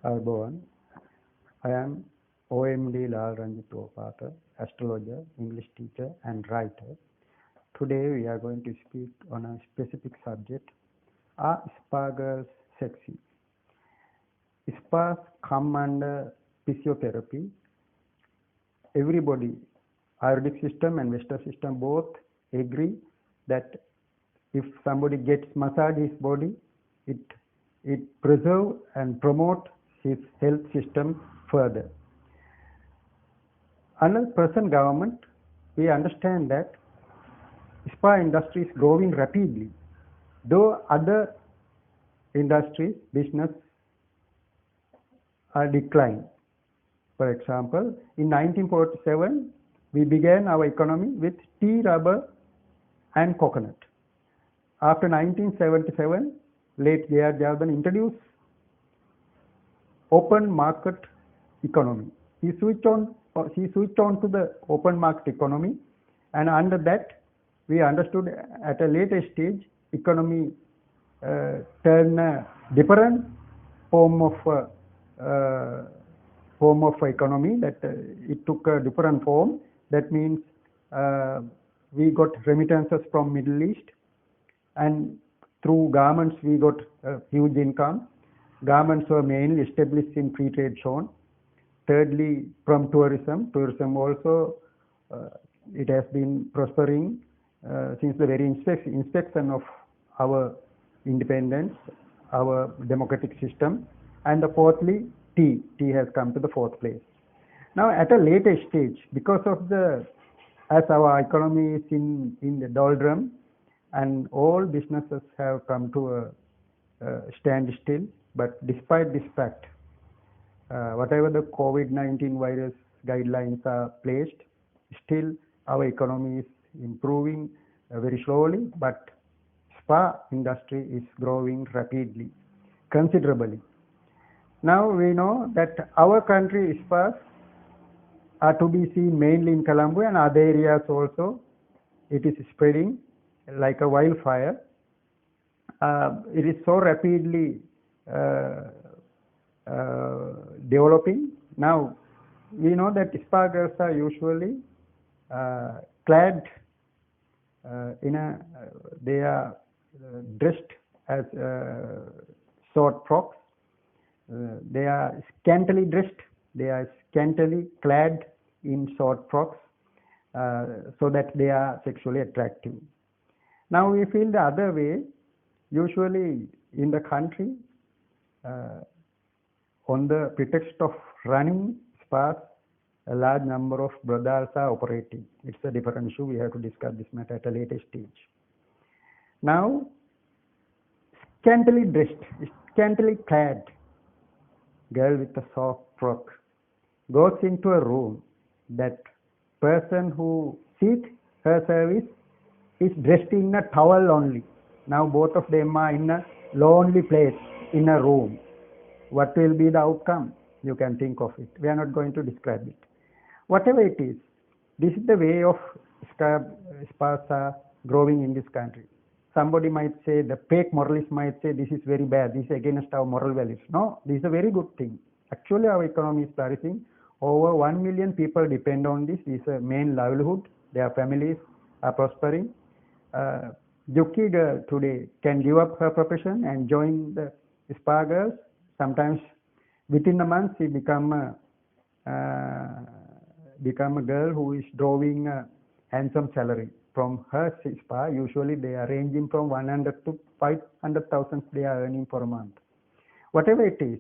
Arboan. I am OMD Lal Ranjit Opata, astrologer, English teacher and writer. Today we are going to speak on a specific subject. Are spa girls sexy? Spas come under physiotherapy. Everybody, Ayurvedic system and Western system both agree that if somebody gets massage his body, it preserve and promote his health system further. Under present government, we understand that spa industry is growing rapidly, though other industries, business are declining. For example, in 1947, we began our economy with tea, rubber and coconut. After 1977, late J.R. Jardin introduced open market economy. He switched on to the open market economy, and under that we understood at a later stage economy turned a different form of economy, that it took a different form. That means we got remittances from Middle East, and through garments we got a huge income. Garments were mainly established in free trade zone. Thirdly, from tourism also it has been prospering since the very inspection of our independence, our democratic system. And fourthly, tea has come to the fourth place. Now at a later stage, because of as our economy is in the doldrum and all businesses have come to a standstill, but despite this fact, whatever the COVID-19 virus guidelines are placed, still our economy is improving very slowly, but spa industry is growing rapidly, considerably. Now we know that our country spas are to be seen mainly in Colombo and other areas also. It is spreading like a wildfire. It is so rapidly developing. Now we know that spa girls are usually clad they are dressed as short frocks. They are scantily dressed, they are scantily clad in short frocks so that they are sexually attractive. Now we feel the other way. Usually in the country, on the pretext of running spas, a large number of brothels are operating. It's a different issue. We have to discuss this matter at a later stage. Now, scantily dressed, scantily clad girl with a soft frock goes into a room. That person who seeks her service is dressed in a towel only. Now both of them are in a lonely place in a room. What will be the outcome? You can think of it. We are not going to describe it. Whatever it is, this is the way of spas are growing in this country. Somebody might say, the fake moralist might say, this is very bad, this is against our moral values. No, this is a very good thing. Actually, our economy is flourishing. Over 1 million people depend on this. This is a main livelihood. Their families are prospering. Yuki girl today can give up her profession and join the spa girls. Sometimes within a month she become a girl who is drawing a handsome salary from her spa. Usually they are ranging from 100 to 500,000 they are earning for a month. Whatever it is,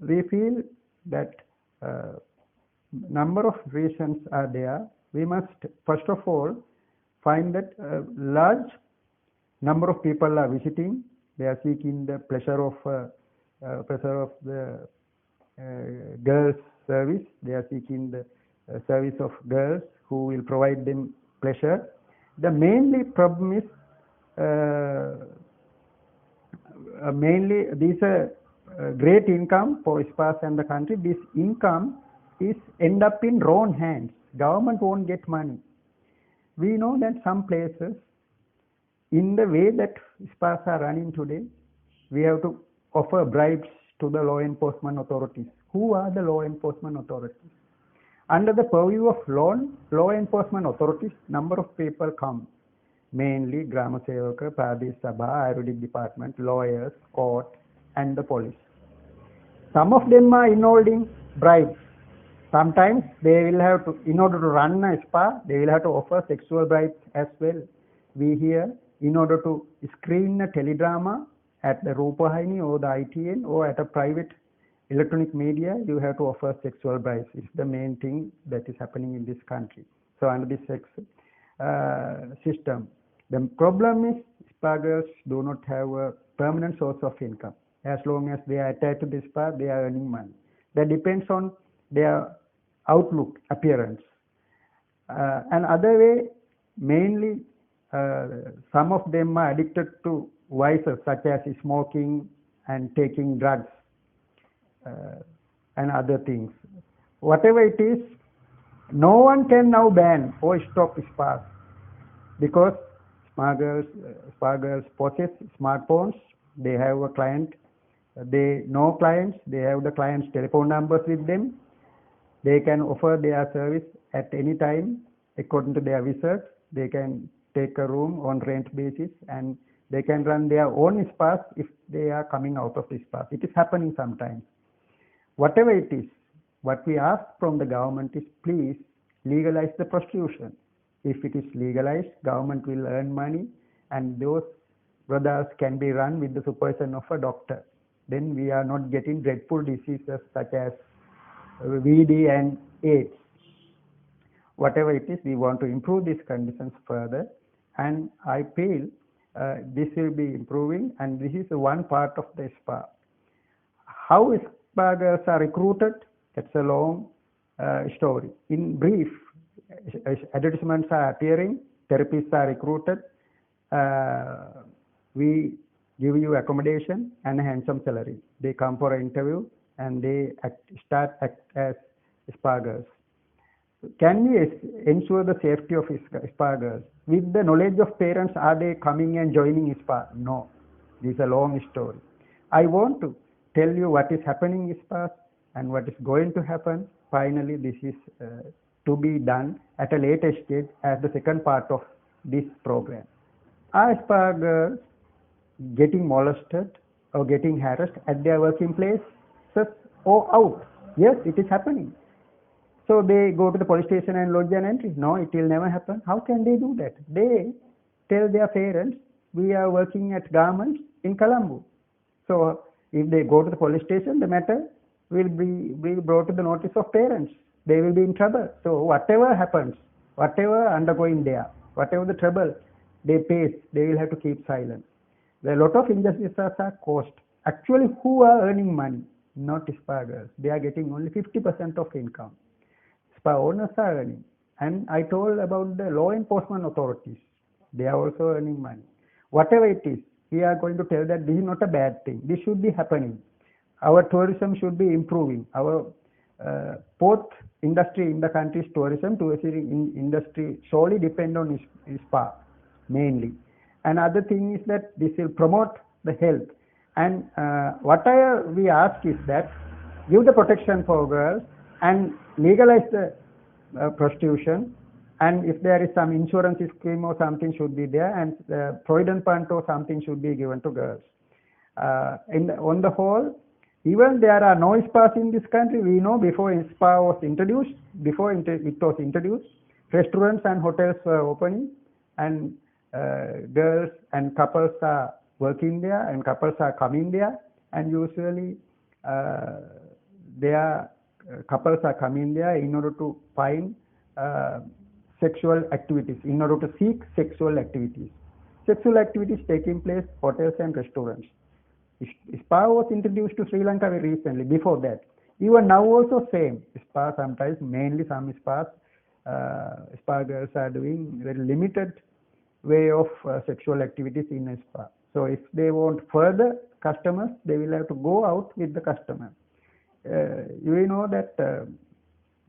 we feel that number of reasons are there. We must first of all find that a large number of people are visiting. They are seeking the pleasure of the girls' service. They are seeking the service of girls who will provide them pleasure. The mainly problem is mainly these are great income for spas and the country. This income is end up in wrong hands. Government won't get money. We know that some places, in the way that spas are running today, we have to offer bribes to the law enforcement authorities. Who are the law enforcement authorities? Under the purview of law enforcement authorities, number of people come, mainly Grama Sevaka, Pradesh Sabha, Ayurvedic department, lawyers, court, and the police. Some of them are involved in bribes. Sometimes they will have to, in order to run a spa, they will have to offer sexual bribes as well. We hear, in order to screen a teledrama at the Rupahini or the ITN or at a private electronic media, you have to offer sexual bribes. It's the main thing that is happening in this country. So under this sex system, the problem is spa girls do not have a permanent source of income. As long as they are attached to the spa, they are earning money. That depends on their outlook, appearance. Another way, mainly some of them are addicted to vices such as smoking and taking drugs and other things. Whatever it is, no one can now ban or stop spas because spa girls possess smartphones. They have a client. They know clients. They have the client's telephone numbers with them. They can offer their service at any time according to their research. They can take a room on rent basis and they can run their own spas if they are coming out of the spas. It is happening sometimes. Whatever it is, what we ask from the government is please legalize the prostitution. If it is legalized, government will earn money and those brothels can be run with the supervision of a doctor. Then we are not getting dreadful diseases such as VD and AIDS. Whatever it is, we want to improve these conditions further, and I feel this will be improving, and this is one part of the spa. How spa girls are recruited, that's a long story. In brief, advertisements are appearing, therapists are recruited, we give you accommodation and a handsome salary. They come for an interview and they start as spa girls. Can we ensure the safety of spa girls? With the knowledge of parents, are they coming and joining spa? No. This is a long story. I want to tell you what is happening in spas and what is going to happen. Finally, this is to be done at a later stage as the second part of this program. Are spa girls getting molested or getting harassed at their working places or out? Yes, it is happening. So they go to the police station and lodge an entry. No, it will never happen. How can they do that? They tell their parents, we are working at garments in Colombo. So if they go to the police station, the matter will be brought to the notice of parents. They will be in trouble. So whatever happens, whatever undergoing there, whatever the trouble they face, they will have to keep silent. There are a lot of injustices are caused. Actually, who are earning money? Not spa girls. They are getting only 50% of income. Spa owners are earning. And I told about the law enforcement authorities. They are also earning money. Whatever it is, we are going to tell that this is not a bad thing. This should be happening. Our tourism should be improving. Our fourth industry in the country is tourism. Tourism industry solely depend on spa mainly. Another thing is that this will promote the health. And what we ask is that give the protection for girls and legalize the prostitution, and if there is some insurance scheme or something should be there, and provident fund or something should be given to girls. On the whole, even there are no spas in this country. We know before spa was introduced, restaurants and hotels were opening, and girls and couples are working there and couples are coming there, and usually couples are coming there in order to find sexual activities, in order to seek sexual activities. Sexual activities taking place hotels and restaurants. Spa was introduced to Sri Lanka very recently. Before that, even now also same. Spa sometimes, mainly some spas, spa girls are doing very limited way of sexual activities in a spa. So if they want further customers, they will have to go out with the customer. You know that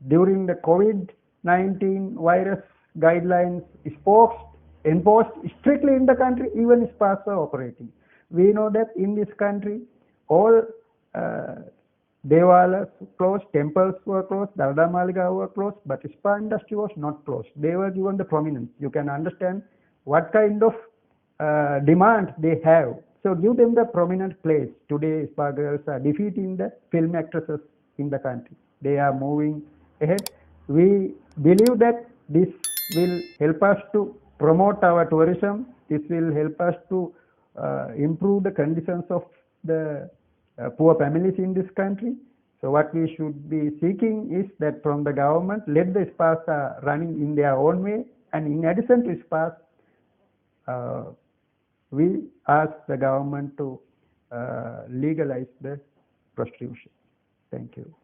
during the COVID-19 virus guidelines enforced strictly in the country, even spas are operating. We know that in this country, all Devalas closed, temples were closed, Dalda Maliga were closed, but spa industry was not closed. They were given the prominence. You can understand what kind of demand they have. So give them the prominent place. Today, spa girls are defeating the film actresses in the country. They are moving ahead. We believe that this will help us to promote our tourism. This will help us to improve the conditions of the poor families in this country. So what we should be seeking is that from the government, let the spas running in their own way, and in addition to spas, we ask the government to legalize the prostitution. Thank you.